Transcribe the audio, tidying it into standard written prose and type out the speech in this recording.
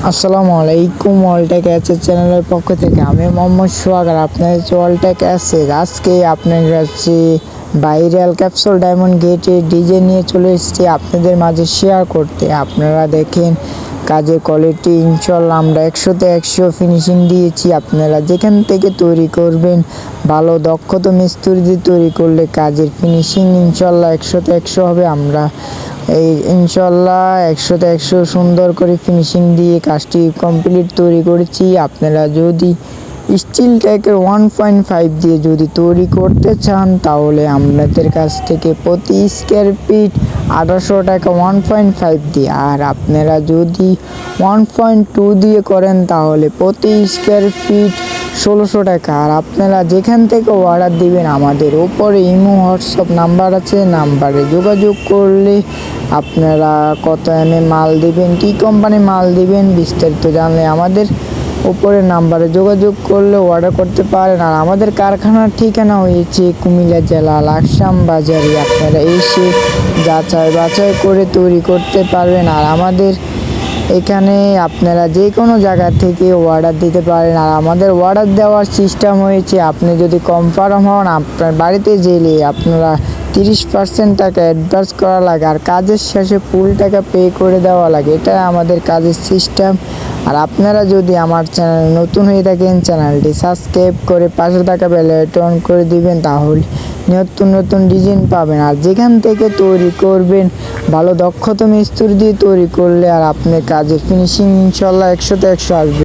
আসসালামু আলাইকুম। ওয়ালটেক অ্যাসেস চ্যানেলের পক্ষ থেকে আমি মোহাম্মদ সোহাগ, আর আপনাদের ওয়ালটেক অ্যাসেস আজকে আপনার কাছে ভাইরাল ক্যাপসুল ডায়মন্ড গেটের ডিজাইন নিয়ে চলে এসেছি আপনাদের মাঝে শেয়ার করতে। আপনারা দেখেন কাজের কোয়ালিটি ইনশাল্লাহ আমরা 100তে 100 ফিনিশিং দিয়েছি। আপনারা যেখান থেকে তৈরি করবেন ভালো দক্ষতা মিস্ত্রি দিয়ে তৈরি করলে কাজের ফিনিশিং ইনশাল্লাহ 100তে 100 হবে। আমরা এই ইনশাল্লাহ 100তে 100 সুন্দর করে ফিনিশিং দিয়ে কাজটি কমপ্লিট তৈরি করেছি। আপনারা যদি স্টিল ট্যাকের 1.5 দিয়ে যদি তৈরি করতে চান তাহলে আপনাদের কাছ থেকে প্রতি স্কোয়ার ফিট 1800 টাকা 1.5 দিয়ে, আর আপনারা যদি 1.2 দিয়ে করেন তাহলে প্রতি স্কোয়ার ফিট 1600 টাকা। আর আপনারা যেখান থেকে অর্ডার দিবেন আমাদের উপরে ইমো হোয়াটসঅ্যাপ নাম্বার আছে, নাম্বারে যোগাযোগ করলে আপনারা কত মাল দিবেন, কী কোম্পানি মাল দিবেন বিস্তারিত জানলে আমাদের উপরে নাম্বারে যোগাযোগ করলে অর্ডার করতে পারেন। আর আমাদের কারখানার ঠিকানা হয়েছে কুমিল্লা জেলা লাকসাম বাজারে। আপনারা এসে যাচাই বাছাই করে তৈরি করতে পারবেন। আর আমাদের এখানে আপনারা যে কোনো জায়গা থেকে অর্ডার দিতে পারেন। আর আমাদের অর্ডার দেওয়ার সিস্টেম হয়েছে, আপনি যদি কনফার্ম হন আপনার বাড়িতে গেলে আপনারা 30% টাকা অ্যাডভান্স করা লাগে, আর কাজের শেষে ফুল টাকা পে করে দেওয়া লাগে। এটা আমাদের কাজের সিস্টেম। আর আপনারা যদি আমার চ্যানেল নতুন হয়ে থাকেন চ্যানেলটি সাবস্ক্রাইব করে পাশে থাকা বেল আইকন অন করে দিবেন, তাহলে নতুন নতুন ডিজাইন পাবেন। আর যেখান থেকে তৈরি করবেন ভালো দক্ষতা মিস্ত্রি দিয়ে তৈরি করলে আর আপনার কাজের ফিনিশিং ইনশাল্লাহ 100তে 100 আসবে।